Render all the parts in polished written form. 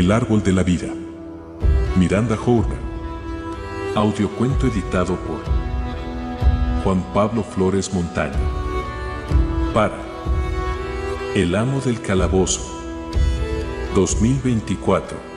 El árbol de la vida. Miranda Horner. Audiocuento editado por Juan Pablo Flores Montaña. Para El amo del calabozo. 2024.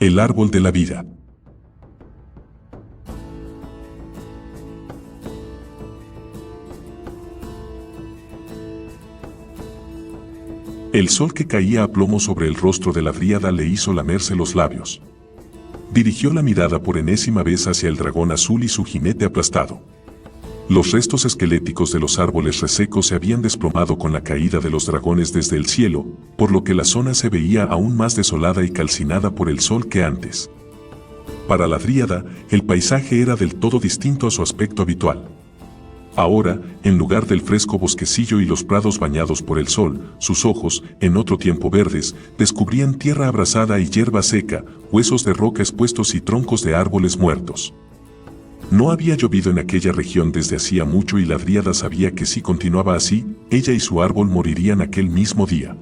El árbol de la vida. El sol que caía a plomo sobre el rostro de la dríada le hizo lamerse los labios. Dirigió la mirada por enésima vez hacia el dragón azul y su jinete aplastado. Los restos esqueléticos de los árboles resecos se habían desplomado con la caída de los dragones desde el cielo, por lo que la zona se veía aún más desolada y calcinada por el sol que antes. Para la dríada, el paisaje era del todo distinto a su aspecto habitual. Ahora, en lugar del fresco bosquecillo y los prados bañados por el sol, sus ojos, en otro tiempo verdes, descubrían tierra abrasada y hierba seca, huesos de roca expuestos y troncos de árboles muertos. No había llovido en aquella región desde hacía mucho y la dríada sabía que si continuaba así, ella y su árbol morirían aquel mismo día.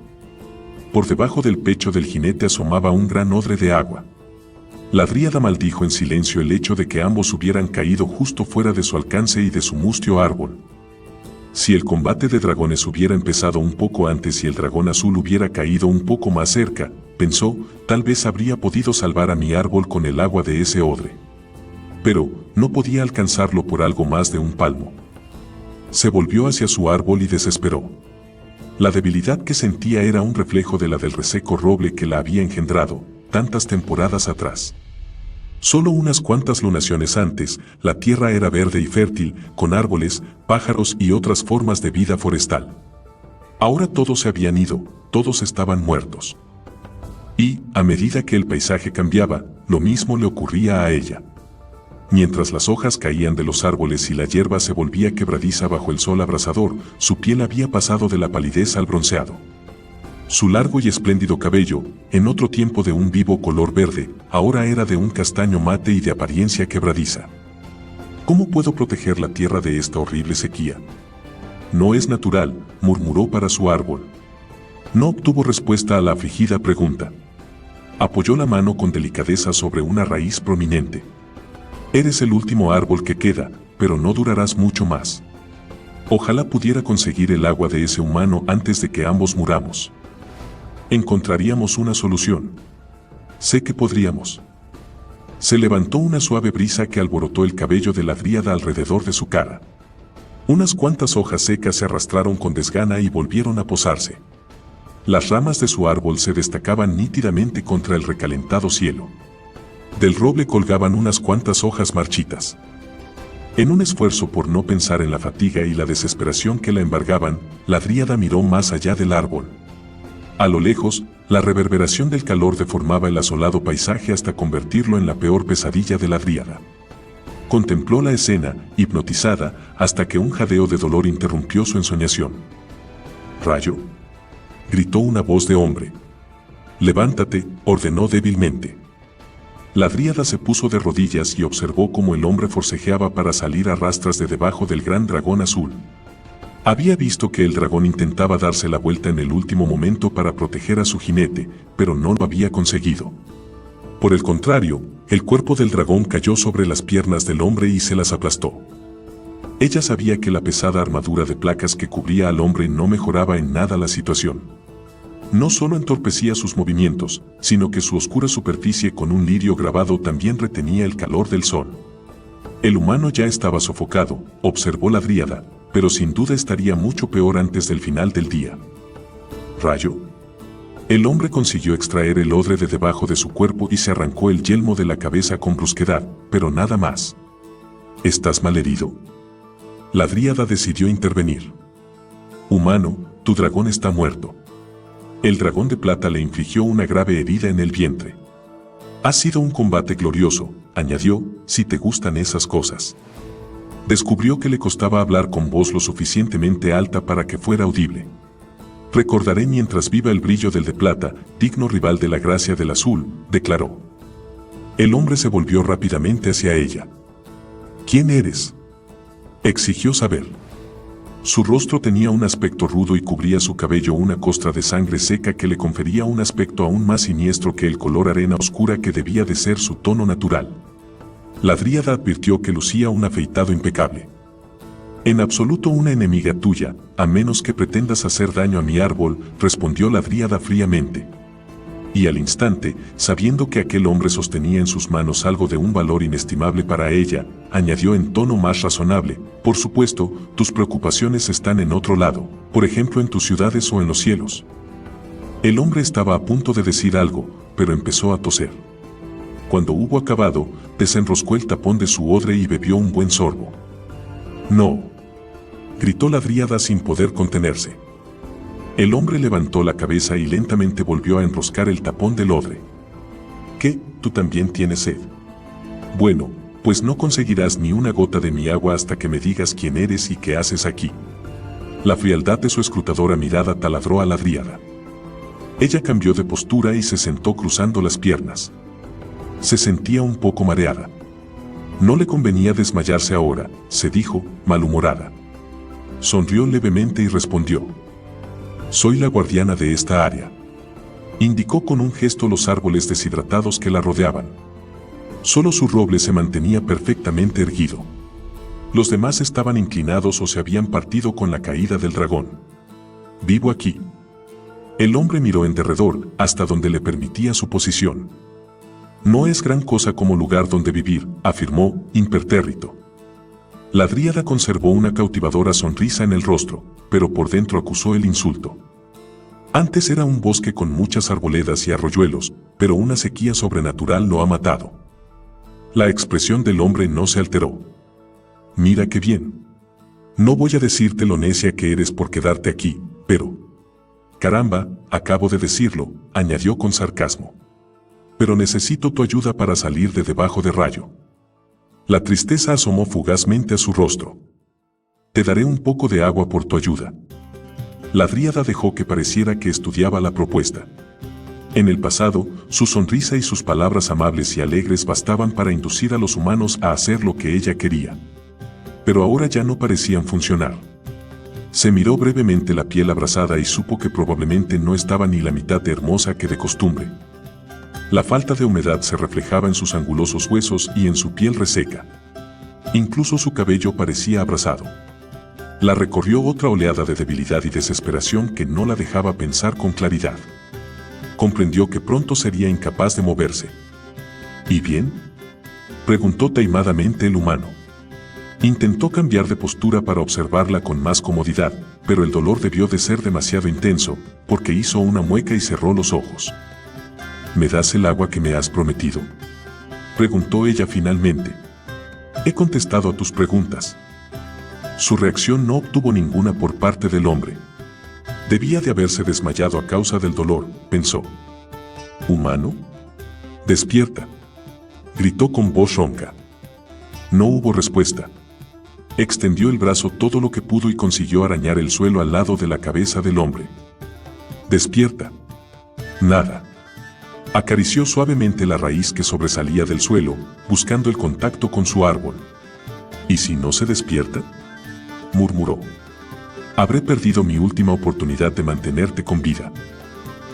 Por debajo del pecho del jinete asomaba un gran odre de agua. La dríada maldijo en silencio el hecho de que ambos hubieran caído justo fuera de su alcance y de su mustio árbol. Si el combate de dragones hubiera empezado un poco antes y el dragón azul hubiera caído un poco más cerca, pensó, tal vez habría podido salvar a mi árbol con el agua de ese odre. Pero no podía alcanzarlo por algo más de un palmo. Se volvió hacia su árbol y desesperó. La debilidad que sentía era un reflejo de la del reseco roble que la había engendrado, tantas temporadas atrás. Solo unas cuantas lunaciones antes, la tierra era verde y fértil, con árboles, pájaros y otras formas de vida forestal. Ahora todos se habían ido, todos estaban muertos. Y, a medida que el paisaje cambiaba, lo mismo le ocurría a ella. Mientras las hojas caían de los árboles y la hierba se volvía quebradiza bajo el sol abrasador, su piel había pasado de la palidez al bronceado. Su largo y espléndido cabello, en otro tiempo de un vivo color verde, ahora era de un castaño mate y de apariencia quebradiza. ¿Cómo puedo proteger la tierra de esta horrible sequía? No es natural, murmuró para su árbol. No obtuvo respuesta a la afligida pregunta. Apoyó la mano con delicadeza sobre una raíz prominente. Eres el último árbol que queda, pero no durarás mucho más. Ojalá pudiera conseguir el agua de ese humano antes de que ambos muramos. Encontraríamos una solución. Sé que podríamos. Se levantó una suave brisa que alborotó el cabello de la dríada alrededor de su cara. Unas cuantas hojas secas se arrastraron con desgana y volvieron a posarse. Las ramas de su árbol se destacaban nítidamente contra el recalentado cielo. Del roble colgaban unas cuantas hojas marchitas. En un esfuerzo por no pensar en la fatiga y la desesperación que la embargaban, la dríada miró más allá del árbol. A lo lejos, la reverberación del calor deformaba el asolado paisaje hasta convertirlo en la peor pesadilla de la dríada. Contempló la escena, hipnotizada, hasta que un jadeo de dolor interrumpió su ensoñación. «¿Rayo?», gritó una voz de hombre. «Levántate», ordenó débilmente. La dríada se puso de rodillas y observó cómo el hombre forcejeaba para salir a rastras de debajo del gran dragón azul. Había visto que el dragón intentaba darse la vuelta en el último momento para proteger a su jinete, pero no lo había conseguido. Por el contrario, el cuerpo del dragón cayó sobre las piernas del hombre y se las aplastó. Ella sabía que la pesada armadura de placas que cubría al hombre no mejoraba en nada la situación. No solo entorpecía sus movimientos, sino que su oscura superficie con un lirio grabado también retenía el calor del sol. El humano ya estaba sofocado, observó la dríada, pero sin duda estaría mucho peor antes del final del día. «¿Rayo?», El hombre consiguió extraer el odre de debajo de su cuerpo y se arrancó el yelmo de la cabeza con brusquedad, pero nada más. ¿Estás malherido? La dríada decidió intervenir. Humano, tu dragón está muerto. El dragón de plata le infligió una grave herida en el vientre. Ha sido un combate glorioso, añadió, si te gustan esas cosas. Descubrió que le costaba hablar con voz lo suficientemente alta para que fuera audible. Recordaré mientras viva el brillo del de plata, digno rival de la gracia del azul, declaró. El hombre se volvió rápidamente hacia ella. ¿Quién eres?, exigió saber. Su rostro tenía un aspecto rudo y cubría su cabello una costra de sangre seca que le confería un aspecto aún más siniestro que el color arena oscura que debía de ser su tono natural. La dríada advirtió que lucía un afeitado impecable. En absoluto una enemiga tuya, a menos que pretendas hacer daño a mi árbol, respondió la dríada fríamente. Y al instante, sabiendo que aquel hombre sostenía en sus manos algo de un valor inestimable para ella, añadió en tono más razonable, por supuesto, tus preocupaciones están en otro lado, por ejemplo en tus ciudades o en los cielos. El hombre estaba a punto de decir algo, pero empezó a toser. Cuando hubo acabado, desenroscó el tapón de su odre y bebió un buen sorbo. No, gritó la dríada sin poder contenerse. El hombre levantó la cabeza y lentamente volvió a enroscar el tapón del odre. ¿Qué? ¿Tú también tienes sed? Bueno, pues no conseguirás ni una gota de mi agua hasta que me digas quién eres y qué haces aquí. La frialdad de su escrutadora mirada taladró a la dríada. Ella cambió de postura y se sentó cruzando las piernas. Se sentía un poco mareada. No le convenía desmayarse ahora, se dijo, malhumorada. Sonrió levemente y respondió. Soy la guardiana de esta área. Indicó con un gesto los árboles deshidratados que la rodeaban. Solo su roble se mantenía perfectamente erguido. Los demás estaban inclinados o se habían partido con la caída del dragón. Vivo aquí. El hombre miró en derredor, hasta donde le permitía su posición. No es gran cosa como lugar donde vivir, afirmó, impertérrito. La dríada conservó una cautivadora sonrisa en el rostro, pero por dentro acusó el insulto. Antes era un bosque con muchas arboledas y arroyuelos, pero una sequía sobrenatural lo ha matado. La expresión del hombre no se alteró. Mira qué bien. No voy a decirte lo necia que eres por quedarte aquí, pero... Caramba, acabo de decirlo, añadió con sarcasmo. Pero necesito tu ayuda para salir de debajo de rayo. La tristeza asomó fugazmente a su rostro. Te daré un poco de agua por tu ayuda. La dríada dejó que pareciera que estudiaba la propuesta. En el pasado, su sonrisa y sus palabras amables y alegres bastaban para inducir a los humanos a hacer lo que ella quería. Pero ahora ya no parecían funcionar. Se miró brevemente la piel abrasada y supo que probablemente no estaba ni la mitad de hermosa que de costumbre. La falta de humedad se reflejaba en sus angulosos huesos y en su piel reseca. Incluso su cabello parecía abrasado. La recorrió otra oleada de debilidad y desesperación que no la dejaba pensar con claridad. Comprendió que pronto sería incapaz de moverse. ¿Y bien?, preguntó taimadamente el humano. Intentó cambiar de postura para observarla con más comodidad, pero el dolor debió de ser demasiado intenso, porque hizo una mueca y cerró los ojos. ¿Me das el agua que me has prometido?, preguntó ella finalmente. He contestado a tus preguntas. Su reacción no obtuvo ninguna por parte del hombre. Debía de haberse desmayado a causa del dolor, pensó. ¿Humano? Despierta, gritó con voz ronca. No hubo respuesta. Extendió el brazo todo lo que pudo y consiguió arañar el suelo al lado de la cabeza del hombre. Despierta. Nada. Acarició suavemente la raíz que sobresalía del suelo, buscando el contacto con su árbol. ¿Y si no se despierta?, murmuró. Habré perdido mi última oportunidad de mantenerte con vida.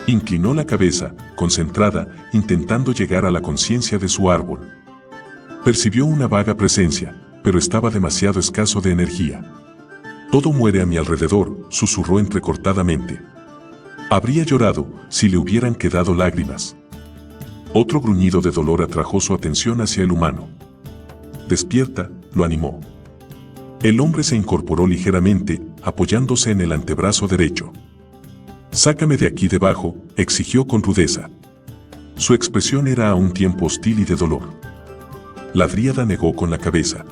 Inclinó la cabeza, concentrada, intentando llegar a la conciencia de su árbol. Percibió una vaga presencia, pero estaba demasiado escaso de energía. Todo muere a mi alrededor, susurró entrecortadamente. Habría llorado si le hubieran quedado lágrimas. Otro gruñido de dolor atrajo su atención hacia el humano. Despierta, lo animó. El hombre se incorporó ligeramente, apoyándose en el antebrazo derecho. Sácame de aquí debajo, exigió con rudeza. Su expresión era a un tiempo hostil y de dolor. La dríada negó con la cabeza.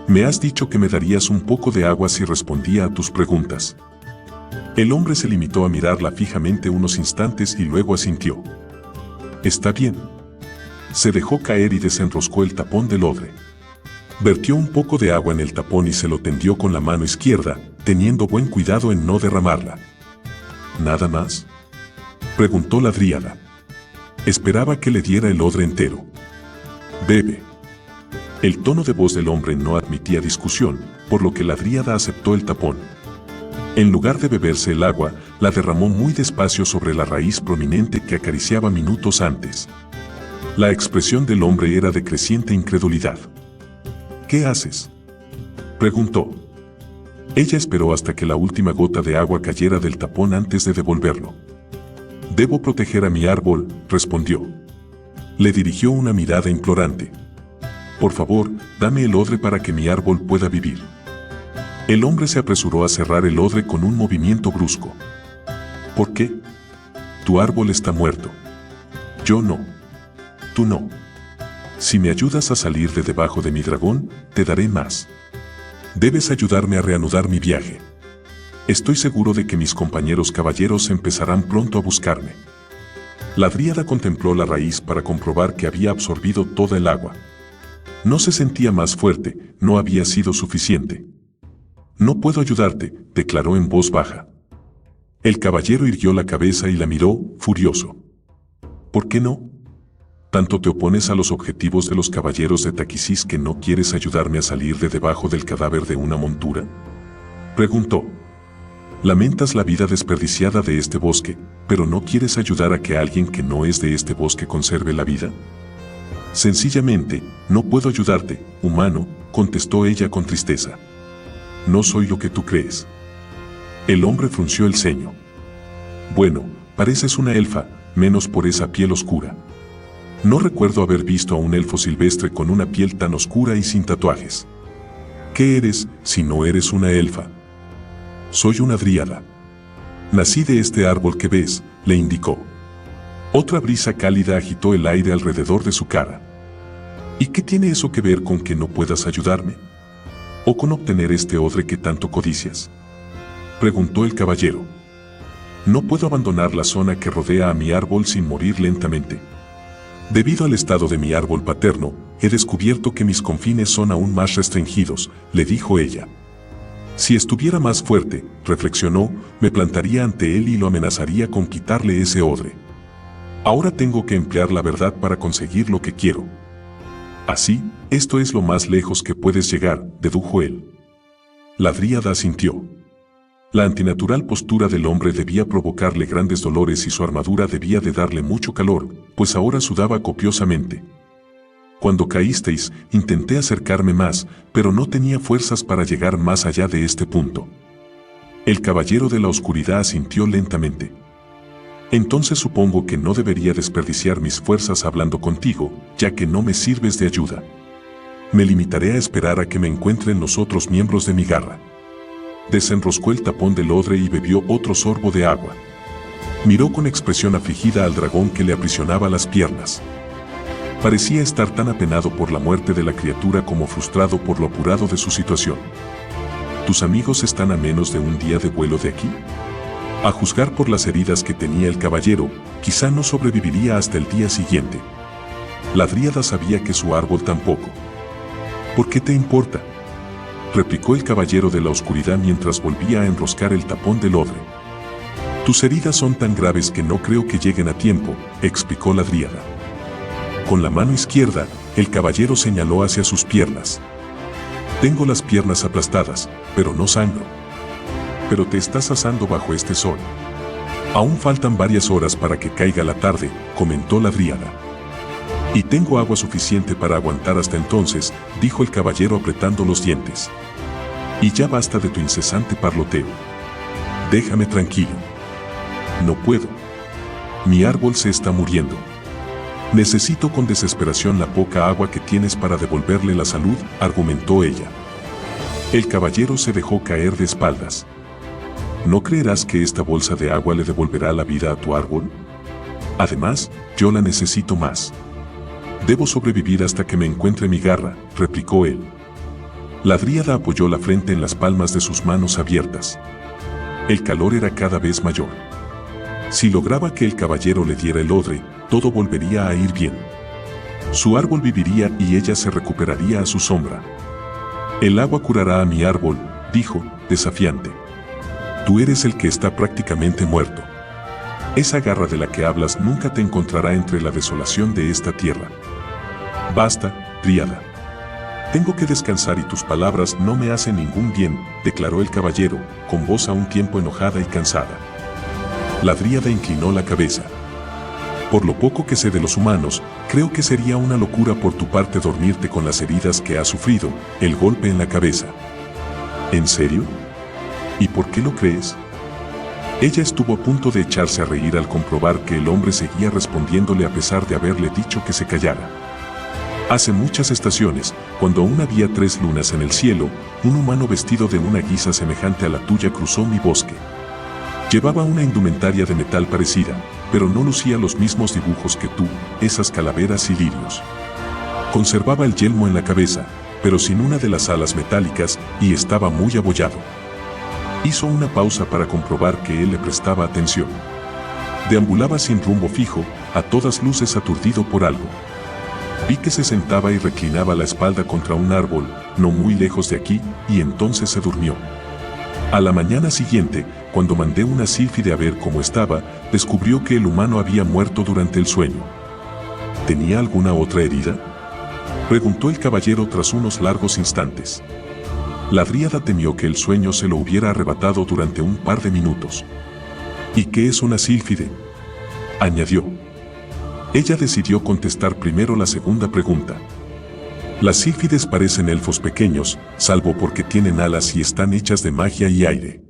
Me has dicho que me darías un poco de agua si respondía a tus preguntas. El hombre se limitó a mirarla fijamente unos instantes y luego asintió. Está bien. Se dejó caer y desenroscó el tapón del odre. Vertió un poco de agua en el tapón y se lo tendió con la mano izquierda, teniendo buen cuidado en no derramarla. ¿Nada más?, preguntó la dríada. Esperaba que le diera el odre entero. Bebe. El tono de voz del hombre no admitía discusión, por lo que la dríada aceptó el tapón. En lugar de beberse el agua, la derramó muy despacio sobre la raíz prominente que acariciaba minutos antes. La expresión del hombre era de creciente incredulidad. ¿Qué haces?, preguntó. Ella esperó hasta que la última gota de agua cayera del tapón antes de devolverlo. Debo proteger a mi árbol, respondió. Le dirigió una mirada implorante. Por favor, dame el odre para que mi árbol pueda vivir. El hombre se apresuró a cerrar el odre con un movimiento brusco. ¿Por qué? Tu árbol está muerto. Yo no. Tú no. Si me ayudas a salir de debajo de mi dragón, te daré más. Debes ayudarme a reanudar mi viaje. Estoy seguro de que mis compañeros caballeros empezarán pronto a buscarme. La dríada contempló la raíz para comprobar que había absorbido toda el agua. No se sentía más fuerte, no había sido suficiente. No puedo ayudarte, declaró en voz baja. El caballero irguió la cabeza y la miró, furioso. ¿Por qué no? ¿Tanto te opones a los objetivos de los caballeros de Taquisís que no quieres ayudarme a salir de debajo del cadáver de una montura?, preguntó. Lamentas la vida desperdiciada de este bosque, pero no quieres ayudar a que alguien que no es de este bosque conserve la vida. Sencillamente, no puedo ayudarte, humano, contestó ella con tristeza. No soy lo que tú crees. El hombre frunció el ceño. Bueno, pareces una elfa, menos por esa piel oscura. No recuerdo haber visto a un elfo silvestre con una piel tan oscura y sin tatuajes. ¿Qué eres, si no eres una elfa? Soy una dríada. Nací de este árbol que ves, le indicó. Otra brisa cálida agitó el aire alrededor de su cara. ¿Y qué tiene eso que ver con que no puedas ayudarme? ¿O con obtener este odre que tanto codicias?, preguntó el caballero. No puedo abandonar la zona que rodea a mi árbol sin morir lentamente. Debido al estado de mi árbol paterno, he descubierto que mis confines son aún más restringidos, le dijo ella. Si estuviera más fuerte, reflexionó, me plantaría ante él y lo amenazaría con quitarle ese odre. Ahora tengo que emplear la verdad para conseguir lo que quiero. Así, esto es lo más lejos que puedes llegar, dedujo él. La dríada asintió. La antinatural postura del hombre debía provocarle grandes dolores y su armadura debía de darle mucho calor, pues ahora sudaba copiosamente. Cuando caísteis, intenté acercarme más, pero no tenía fuerzas para llegar más allá de este punto. El caballero de la oscuridad asintió lentamente. Entonces supongo que no debería desperdiciar mis fuerzas hablando contigo, ya que no me sirves de ayuda. Me limitaré a esperar a que me encuentren los otros miembros de mi garra. Desenroscó el tapón del odre y bebió otro sorbo de agua. Miró con expresión afligida al dragón que le aprisionaba las piernas. Parecía estar tan apenado por la muerte de la criatura como frustrado por lo apurado de su situación. ¿Tus amigos están a menos de un día de vuelo de aquí? A juzgar por las heridas que tenía el caballero, quizá no sobreviviría hasta el día siguiente. La dríada sabía que su árbol tampoco. ¿Por qué te importa?, replicó el caballero de la oscuridad mientras volvía a enroscar el tapón del odre. Tus heridas son tan graves que no creo que lleguen a tiempo, explicó la dríada. Con la mano izquierda, el caballero señaló hacia sus piernas. Tengo las piernas aplastadas, pero no sangro. Pero te estás asando bajo este sol. Aún faltan varias horas para que caiga la tarde, comentó la dríada. Y tengo agua suficiente para aguantar hasta entonces, dijo el caballero apretando los dientes. Y ya basta de tu incesante parloteo. Déjame tranquilo. No puedo. Mi árbol se está muriendo. Necesito con desesperación la poca agua que tienes para devolverle la salud, argumentó ella. El caballero se dejó caer de espaldas. ¿No creerás que esta bolsa de agua le devolverá la vida a tu árbol? Además, yo la necesito más. Debo sobrevivir hasta que me encuentre mi garra, replicó él. La dríada apoyó la frente en las palmas de sus manos abiertas. El calor era cada vez mayor. Si lograba que el caballero le diera el odre, todo volvería a ir bien. Su árbol viviría y ella se recuperaría a su sombra. El agua curará a mi árbol, dijo, desafiante. Tú eres el que está prácticamente muerto. Esa garra de la que hablas nunca te encontrará entre la desolación de esta tierra. Basta, dríada. Tengo que descansar y tus palabras no me hacen ningún bien, declaró el caballero, con voz a un tiempo enojada y cansada. La dríada inclinó la cabeza. Por lo poco que sé de los humanos, creo que sería una locura por tu parte dormirte con las heridas que has sufrido, el golpe en la cabeza. ¿En serio? ¿Y por qué lo crees? Ella estuvo a punto de echarse a reír al comprobar que el hombre seguía respondiéndole a pesar de haberle dicho que se callara. Hace muchas estaciones, cuando aún había 3 lunas en el cielo, un humano vestido de una guisa semejante a la tuya cruzó mi bosque. Llevaba una indumentaria de metal parecida, pero no lucía los mismos dibujos que tú, esas calaveras y lirios. Conservaba el yelmo en la cabeza, pero sin una de las alas metálicas, y estaba muy abollado. Hizo una pausa para comprobar que él le prestaba atención. Deambulaba sin rumbo fijo, a todas luces aturdido por algo. Vi que se sentaba y reclinaba la espalda contra un árbol, no muy lejos de aquí, y entonces se durmió. A la mañana siguiente, cuando mandé una sílfide a ver cómo estaba, descubrió que el humano había muerto durante el sueño. ¿Tenía alguna otra herida?, preguntó el caballero tras unos largos instantes. La dríada temió que el sueño se lo hubiera arrebatado durante un par de minutos. ¿Y qué es una sílfide?, añadió. Ella decidió contestar primero la segunda pregunta. Las sílfides parecen elfos pequeños, salvo porque tienen alas y están hechas de magia y aire.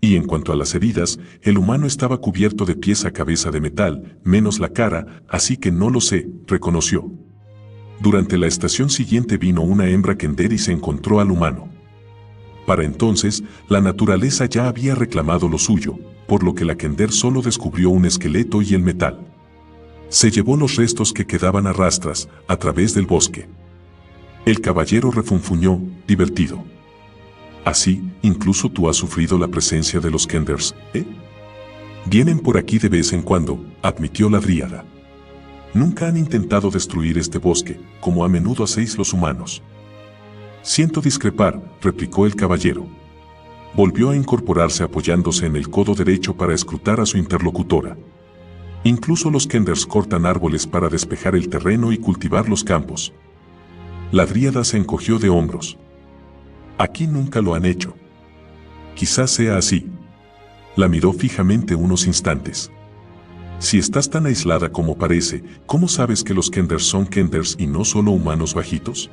Y en cuanto a las heridas, el humano estaba cubierto de pies a cabeza de metal, menos la cara, así que no lo sé, reconoció. Durante la estación siguiente vino una hembra Kender y se encontró al humano. Para entonces, la naturaleza ya había reclamado lo suyo, por lo que la Kender solo descubrió un esqueleto y el metal. Se llevó los restos que quedaban a rastras, a través del bosque. El caballero refunfuñó, divertido. Así, incluso tú has sufrido la presencia de los Kenders, ¿eh? Vienen por aquí de vez en cuando, admitió la dríada. Nunca han intentado destruir este bosque, como a menudo hacéis los humanos. Siento discrepar, replicó el caballero. Volvió a incorporarse apoyándose en el codo derecho para escrutar a su interlocutora. Incluso los Kenders cortan árboles para despejar el terreno y cultivar los campos. La dríada se encogió de hombros. Aquí nunca lo han hecho. Quizás sea así. La miró fijamente unos instantes. Si estás tan aislada como parece, ¿cómo sabes que los Kenders son Kenders y no solo humanos bajitos?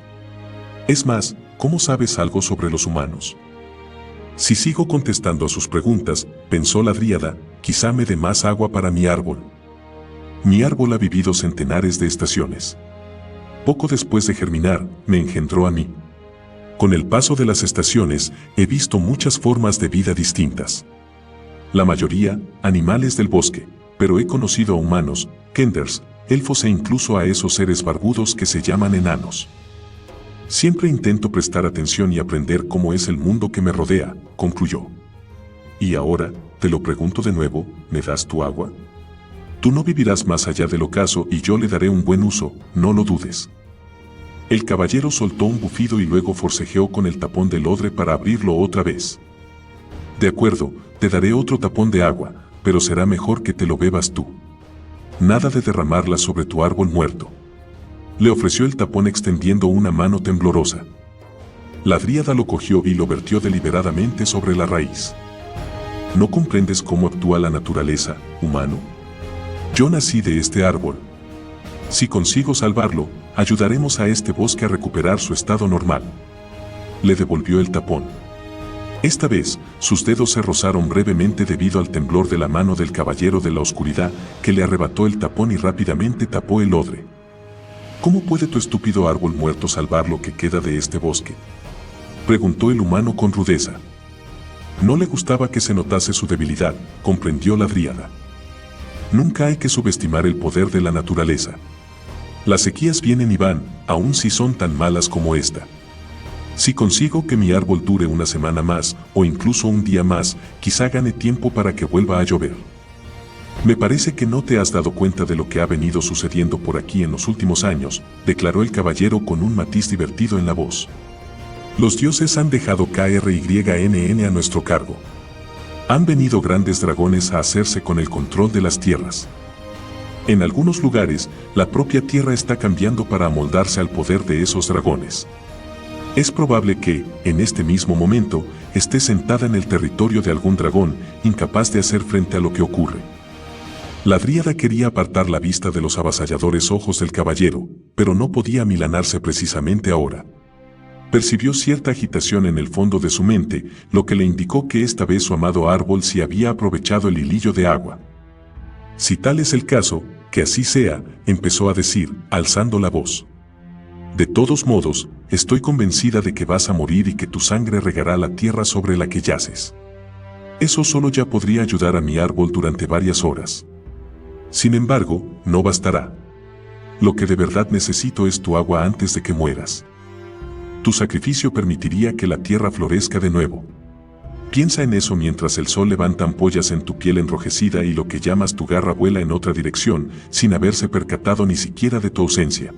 Es más, ¿cómo sabes algo sobre los humanos? Si sigo contestando a sus preguntas, pensó la dríada, quizá me dé más agua para mi árbol. Mi árbol ha vivido centenares de estaciones. Poco después de germinar, me engendró a mí. Con el paso de las estaciones, he visto muchas formas de vida distintas. La mayoría, animales del bosque, pero he conocido a humanos, Kenders, elfos e incluso a esos seres barbudos que se llaman enanos. Siempre intento prestar atención y aprender cómo es el mundo que me rodea, concluyó. Y ahora, te lo pregunto de nuevo, ¿me das tu agua? Tú no vivirás más allá del ocaso y yo le daré un buen uso, no lo dudes. El caballero soltó un bufido y luego forcejeó con el tapón del odre para abrirlo otra vez. De acuerdo, te daré otro tapón de agua, pero será mejor que te lo bebas tú. Nada de derramarla sobre tu árbol muerto. Le ofreció el tapón extendiendo una mano temblorosa. La dríada lo cogió y lo vertió deliberadamente sobre la raíz. ¿No comprendes cómo actúa la naturaleza, humano? Yo nací de este árbol. Si consigo salvarlo, ayudaremos a este bosque a recuperar su estado normal. Le devolvió el tapón. Esta vez, sus dedos se rozaron brevemente debido al temblor de la mano del caballero de la oscuridad, que le arrebató el tapón y rápidamente tapó el odre. ¿Cómo puede tu estúpido árbol muerto salvar lo que queda de este bosque?, preguntó el humano con rudeza. No le gustaba que se notase su debilidad, comprendió la dríada. Nunca hay que subestimar el poder de la naturaleza. Las sequías vienen y van, aun si son tan malas como esta. Si consigo que mi árbol dure una semana más, o incluso un día más, quizá gane tiempo para que vuelva a llover. Me parece que no te has dado cuenta de lo que ha venido sucediendo por aquí en los últimos años, declaró el caballero con un matiz divertido en la voz. Los dioses han dejado KRYNN a nuestro cargo. Han venido grandes dragones a hacerse con el control de las tierras. En algunos lugares, la propia tierra está cambiando para amoldarse al poder de esos dragones. Es probable que, en este mismo momento, esté sentada en el territorio de algún dragón, incapaz de hacer frente a lo que ocurre. La dríada quería apartar la vista de los avasalladores ojos del caballero, pero no podía amilanarse precisamente ahora. Percibió cierta agitación en el fondo de su mente, lo que le indicó que esta vez su amado árbol sí había aprovechado el hilillo de agua. Si tal es el caso, que así sea, empezó a decir, alzando la voz. De todos modos, estoy convencida de que vas a morir y que tu sangre regará la tierra sobre la que yaces. Eso solo ya podría ayudar a mi árbol durante varias horas. Sin embargo, no bastará. Lo que de verdad necesito es tu agua antes de que mueras. Tu sacrificio permitiría que la tierra florezca de nuevo. Piensa en eso mientras el sol levanta ampollas en tu piel enrojecida y lo que llamas tu garra vuela en otra dirección, sin haberse percatado ni siquiera de tu ausencia.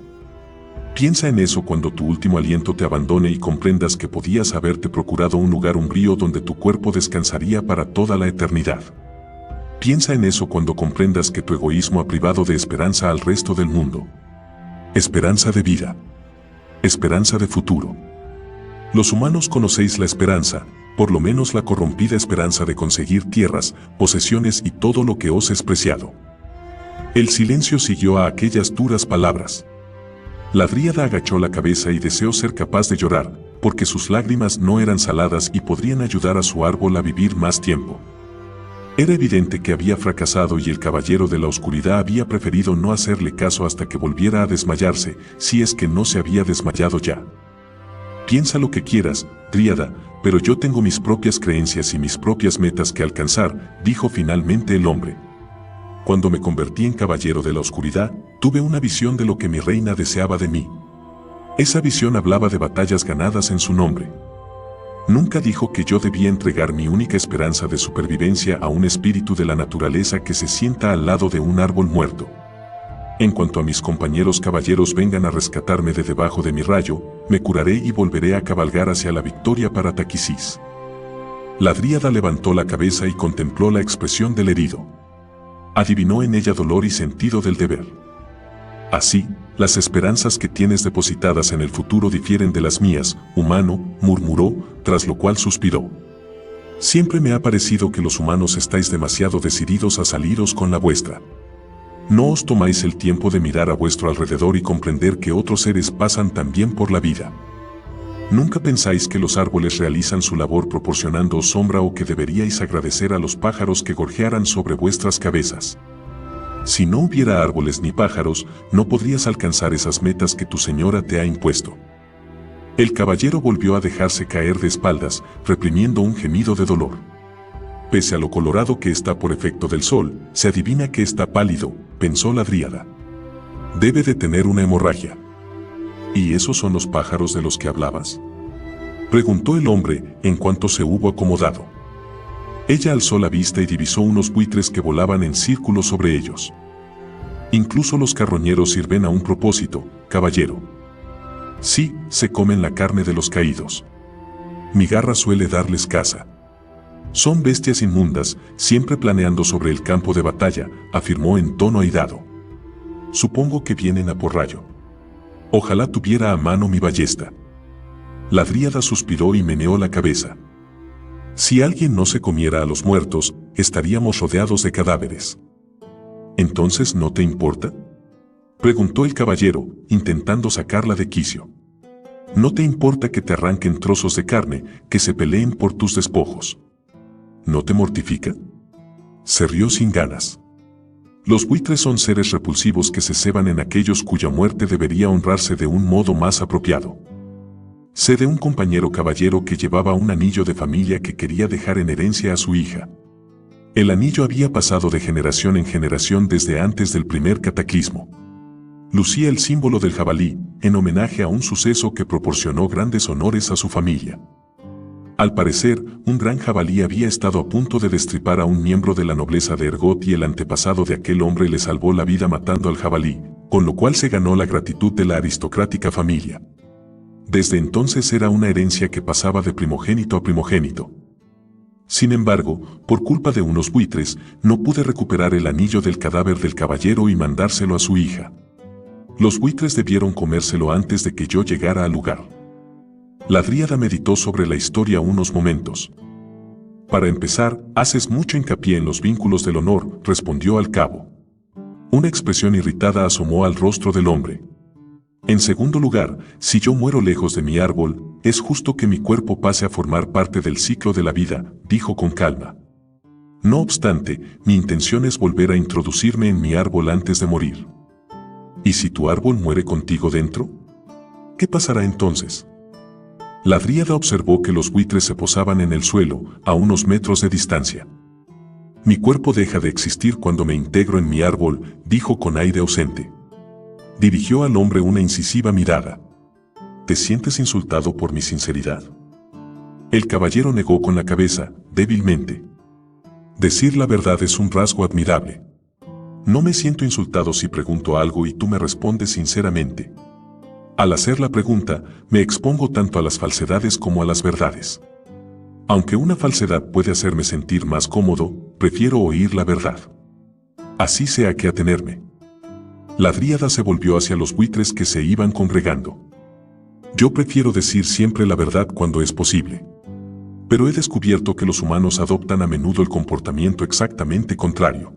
Piensa en eso cuando tu último aliento te abandone y comprendas que podías haberte procurado un lugar umbrío donde tu cuerpo descansaría para toda la eternidad. Piensa en eso cuando comprendas que tu egoísmo ha privado de esperanza al resto del mundo. Esperanza de vida. Esperanza de futuro. Los humanos conocéis la esperanza, por lo menos la corrompida esperanza de conseguir tierras, posesiones y todo lo que os es preciado. El silencio siguió a aquellas duras palabras. La dríada agachó la cabeza y deseó ser capaz de llorar, porque sus lágrimas no eran saladas y podrían ayudar a su árbol a vivir más tiempo. Era evidente que había fracasado y el caballero de la oscuridad había preferido no hacerle caso hasta que volviera a desmayarse, si es que no se había desmayado ya. Piensa lo que quieras, dríada, pero yo tengo mis propias creencias y mis propias metas que alcanzar, dijo finalmente el hombre. Cuando me convertí en caballero de la oscuridad, tuve una visión de lo que mi reina deseaba de mí. Esa visión hablaba de batallas ganadas en su nombre. Nunca dijo que yo debía entregar mi única esperanza de supervivencia a un espíritu de la naturaleza que se sienta al lado de un árbol muerto. En cuanto a mis compañeros caballeros vengan a rescatarme de debajo de mi rayo, me curaré y volveré a cabalgar hacia la victoria para Taquisis. La dríada levantó la cabeza y contempló la expresión del herido. Adivinó en ella dolor y sentido del deber. Así, las esperanzas que tienes depositadas en el futuro difieren de las mías, humano, murmuró, tras lo cual suspiró. Siempre me ha parecido que los humanos estáis demasiado decididos a saliros con la vuestra. No os tomáis el tiempo de mirar a vuestro alrededor y comprender que otros seres pasan también por la vida. Nunca pensáis que los árboles realizan su labor proporcionándoos sombra o que deberíais agradecer a los pájaros que gorjearan sobre vuestras cabezas. Si no hubiera árboles ni pájaros, no podrías alcanzar esas metas que tu señora te ha impuesto. El caballero volvió a dejarse caer de espaldas, reprimiendo un gemido de dolor. Pese a lo colorado que está por efecto del sol, se adivina que está pálido, pensó la dríada. Debe de tener una hemorragia. ¿Y esos son los pájaros de los que hablabas?, preguntó el hombre, en cuanto se hubo acomodado. Ella alzó la vista y divisó unos buitres que volaban en círculo sobre ellos. Incluso los carroñeros sirven a un propósito, caballero. Sí, se comen la carne de los caídos. Mi garra suele darles caza. Son bestias inmundas, siempre planeando sobre el campo de batalla, afirmó en tono airado. Supongo que vienen a por rayo. Ojalá tuviera a mano mi ballesta. La dríada suspiró y meneó la cabeza. Si alguien no se comiera a los muertos, estaríamos rodeados de cadáveres. ¿Entonces no te importa?, preguntó el caballero, intentando sacarla de quicio. ¿No te importa que te arranquen trozos de carne, que se peleen por tus despojos? ¿No te mortifica?, se rió sin ganas. Los buitres son seres repulsivos que se ceban en aquellos cuya muerte debería honrarse de un modo más apropiado. Sé de un compañero caballero que llevaba un anillo de familia que quería dejar en herencia a su hija. El anillo había pasado de generación en generación desde antes del primer cataclismo. Lucía el símbolo del jabalí, en homenaje a un suceso que proporcionó grandes honores a su familia. Al parecer, un gran jabalí había estado a punto de destripar a un miembro de la nobleza de Ergot y el antepasado de aquel hombre le salvó la vida matando al jabalí, con lo cual se ganó la gratitud de la aristocrática familia. Desde entonces era una herencia que pasaba de primogénito a primogénito. Sin embargo, por culpa de unos buitres, no pude recuperar el anillo del cadáver del caballero y mandárselo a su hija. Los buitres debieron comérselo antes de que yo llegara al lugar. La dríada meditó sobre la historia unos momentos. Para empezar, haces mucho hincapié en los vínculos del honor, respondió al cabo. Una expresión irritada asomó al rostro del hombre. En segundo lugar, si yo muero lejos de mi árbol, es justo que mi cuerpo pase a formar parte del ciclo de la vida, dijo con calma. No obstante, mi intención es volver a introducirme en mi árbol antes de morir. ¿Y si tu árbol muere contigo dentro? ¿Qué pasará entonces? La dríada observó que los buitres se posaban en el suelo, a unos metros de distancia. Mi cuerpo deja de existir cuando me integro en mi árbol, dijo con aire ausente. Dirigió al hombre una incisiva mirada. ¿Te sientes insultado por mi sinceridad? El caballero negó con la cabeza, débilmente. Decir la verdad es un rasgo admirable. No me siento insultado si pregunto algo y tú me respondes sinceramente. Al hacer la pregunta, me expongo tanto a las falsedades como a las verdades. Aunque una falsedad puede hacerme sentir más cómodo, prefiero oír la verdad. Así sea que atenerme. La dríada se volvió hacia los buitres que se iban congregando. Yo prefiero decir siempre la verdad cuando es posible. Pero he descubierto que los humanos adoptan a menudo el comportamiento exactamente contrario.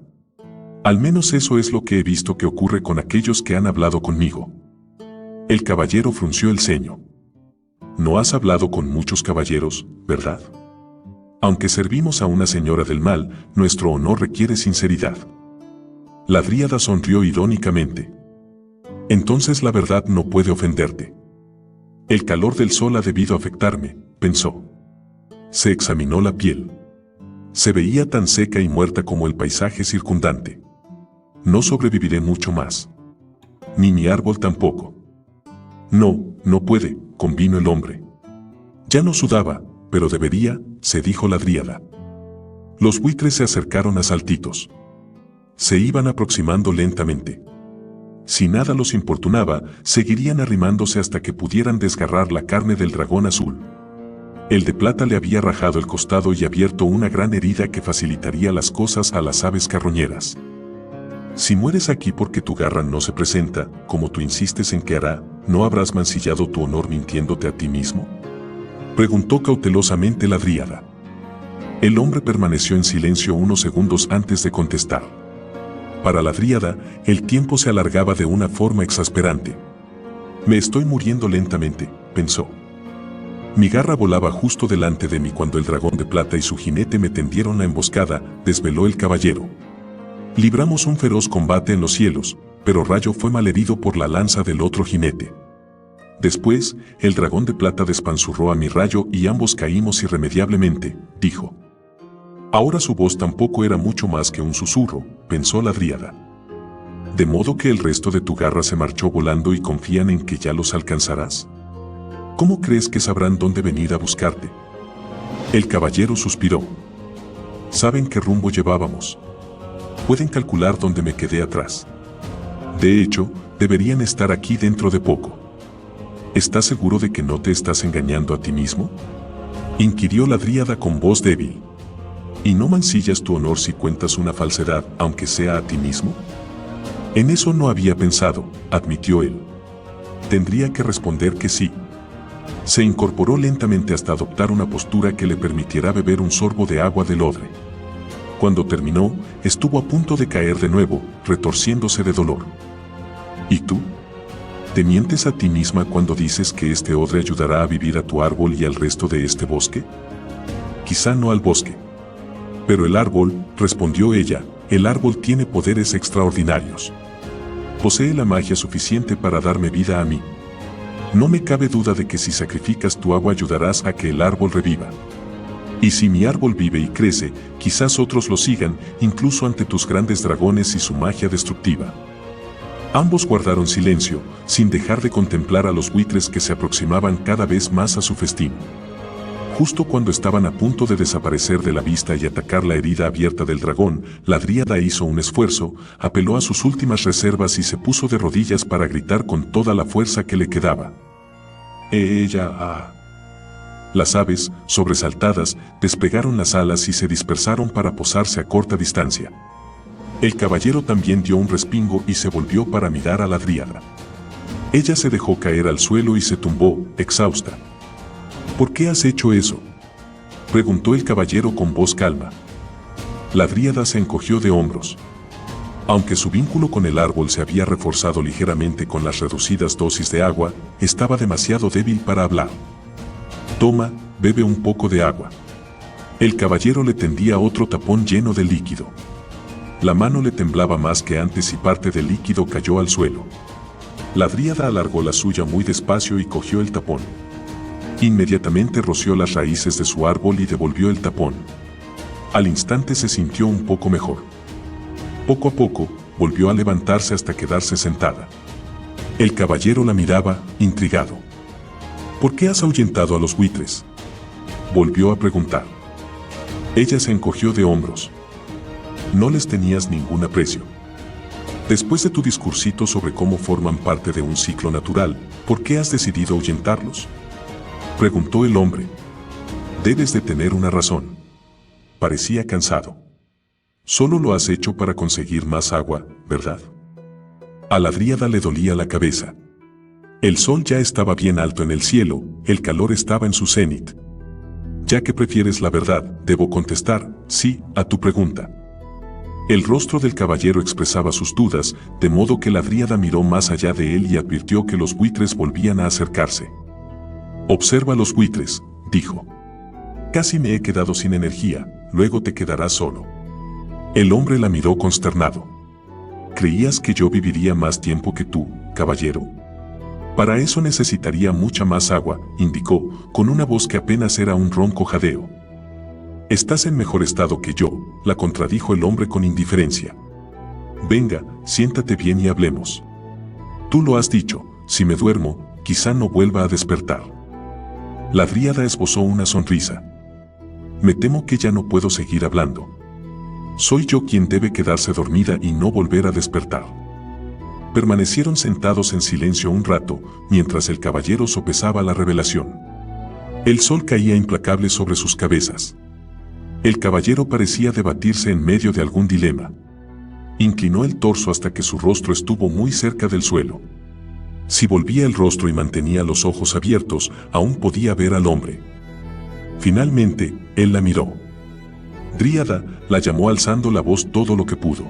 Al menos eso es lo que he visto que ocurre con aquellos que han hablado conmigo. El caballero frunció el ceño. No has hablado con muchos caballeros, ¿verdad? Aunque servimos a una señora del mal, nuestro honor requiere sinceridad. La dríada sonrió irónicamente. Entonces la verdad no puede ofenderte. El calor del sol ha debido afectarme, pensó. Se examinó la piel. Se veía tan seca y muerta como el paisaje circundante. No sobreviviré mucho más. Ni mi árbol tampoco. No puede, convino el hombre. Ya no sudaba, pero debería, se dijo la dríada. Los buitres se acercaron a saltitos. Se iban aproximando lentamente. Si nada los importunaba, seguirían arrimándose hasta que pudieran desgarrar la carne del dragón azul. El de plata le había rajado el costado y abierto una gran herida que facilitaría las cosas a las aves carroñeras. Si mueres aquí porque tu garra no se presenta, como tú insistes en que hará, ¿no habrás mancillado tu honor mintiéndote a ti mismo? Preguntó cautelosamente la dríada. El hombre permaneció en silencio unos segundos antes de contestar. Para la dríada, el tiempo se alargaba de una forma exasperante. Me estoy muriendo lentamente, pensó. Mi garra volaba justo delante de mí cuando el dragón de plata y su jinete me tendieron la emboscada, desveló el caballero. Libramos un feroz combate en los cielos, pero Rayo fue malherido por la lanza del otro jinete. Después, el dragón de plata despanzurró a mi Rayo y ambos caímos irremediablemente, dijo. Ahora su voz tampoco era mucho más que un susurro, pensó la dríada. ¿De modo que el resto de tu garra se marchó volando y confían en que ya los alcanzarás? ¿Cómo crees que sabrán dónde venir a buscarte? El caballero suspiró. Saben qué rumbo llevábamos. Pueden calcular dónde me quedé atrás. De hecho, deberían estar aquí dentro de poco. ¿Estás seguro de que no te estás engañando a ti mismo? Inquirió la dríada con voz débil. ¿Y no mancillas tu honor si cuentas una falsedad, aunque sea a ti mismo? En eso no había pensado, admitió él. Tendría que responder que sí. Se incorporó lentamente hasta adoptar una postura que le permitiera beber un sorbo de agua del odre. Cuando terminó, estuvo a punto de caer de nuevo, retorciéndose de dolor. ¿Y tú? ¿Te mientes a ti misma cuando dices que este odre ayudará a vivir a tu árbol y al resto de este bosque? Quizá no al bosque. Pero el árbol, respondió ella, el árbol tiene poderes extraordinarios. Posee la magia suficiente para darme vida a mí. No me cabe duda de que si sacrificas tu agua ayudarás a que el árbol reviva. Y si mi árbol vive y crece, quizás otros lo sigan, incluso ante tus grandes dragones y su magia destructiva. Ambos guardaron silencio, sin dejar de contemplar a los buitres que se aproximaban cada vez más a su festín. Justo cuando estaban a punto de desaparecer de la vista y atacar la herida abierta del dragón, la dríada hizo un esfuerzo, apeló a sus últimas reservas y se puso de rodillas para gritar con toda la fuerza que le quedaba. ¡Ella! Las aves, sobresaltadas, despegaron las alas y se dispersaron para posarse a corta distancia. El caballero también dio un respingo y se volvió para mirar a la dríada. Ella se dejó caer al suelo y se tumbó, exhausta. ¿Por qué has hecho eso?, preguntó el caballero con voz calma. La dríada se encogió de hombros. Aunque su vínculo con el árbol se había reforzado ligeramente con las reducidas dosis de agua, estaba demasiado débil para hablar. Toma, bebe un poco de agua. El caballero le tendía otro tapón lleno de líquido. La mano le temblaba más que antes y parte del líquido cayó al suelo. La dríada alargó la suya muy despacio y cogió el tapón. Inmediatamente roció las raíces de su árbol y devolvió el tapón. Al instante se sintió un poco mejor. Poco a poco, volvió a levantarse hasta quedarse sentada. El caballero la miraba, intrigado. ¿Por qué has ahuyentado a los buitres?, volvió a preguntar. Ella se encogió de hombros. No les tenías ningún aprecio. Después de tu discursito sobre cómo forman parte de un ciclo natural, ¿por qué has decidido ahuyentarlos?, preguntó el hombre. Debes de tener una razón. Parecía cansado. Solo lo has hecho para conseguir más agua, ¿verdad? A la dríada le dolía la cabeza. El sol ya estaba bien alto en el cielo, el calor estaba en su cenit. Ya que prefieres la verdad, debo contestar, sí, a tu pregunta. El rostro del caballero expresaba sus dudas, de modo que la dríada miró más allá de él y advirtió que los buitres volvían a acercarse. Observa los buitres, dijo. Casi me he quedado sin energía, luego te quedarás solo. El hombre la miró consternado. ¿Creías que yo viviría más tiempo que tú, caballero? Para eso necesitaría mucha más agua, indicó, con una voz que apenas era un ronco jadeo. Estás en mejor estado que yo, la contradijo el hombre con indiferencia. Venga, siéntate bien y hablemos. Tú lo has dicho, si me duermo, quizá no vuelva a despertar. La dríada esbozó una sonrisa. Me temo que ya no puedo seguir hablando. Soy yo quien debe quedarse dormida y no volver a despertar. Permanecieron sentados en silencio un rato, mientras el caballero sopesaba la revelación. El sol caía implacable sobre sus cabezas. El caballero parecía debatirse en medio de algún dilema. Inclinó el torso hasta que su rostro estuvo muy cerca del suelo. Si volvía el rostro y mantenía los ojos abiertos, aún podía ver al hombre. Finalmente, él la miró. Dríada, la llamó alzando la voz todo lo que pudo.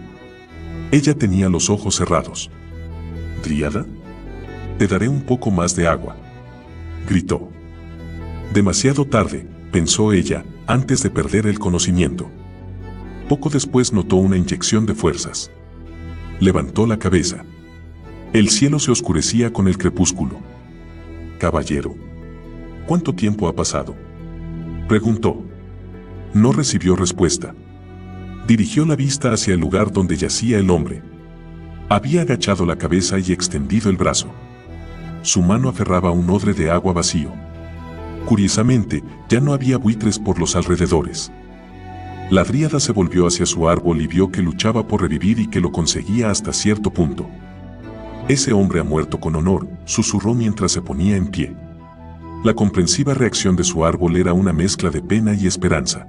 Ella tenía los ojos cerrados. ¿Dríada? Te daré un poco más de agua, gritó. Demasiado tarde, pensó ella, antes de perder el conocimiento. Poco después notó una inyección de fuerzas. Levantó la cabeza. El cielo se oscurecía con el crepúsculo. Caballero, ¿cuánto tiempo ha pasado?, preguntó. No recibió respuesta. Dirigió la vista hacia el lugar donde yacía el hombre. Había agachado la cabeza y extendido el brazo. Su mano aferraba un odre de agua vacío. Curiosamente, ya no había buitres por los alrededores. La dríada se volvió hacia su árbol y vio que luchaba por revivir y que lo conseguía hasta cierto punto. Ese hombre ha muerto con honor, susurró mientras se ponía en pie. La comprensiva reacción de su árbol era una mezcla de pena y esperanza.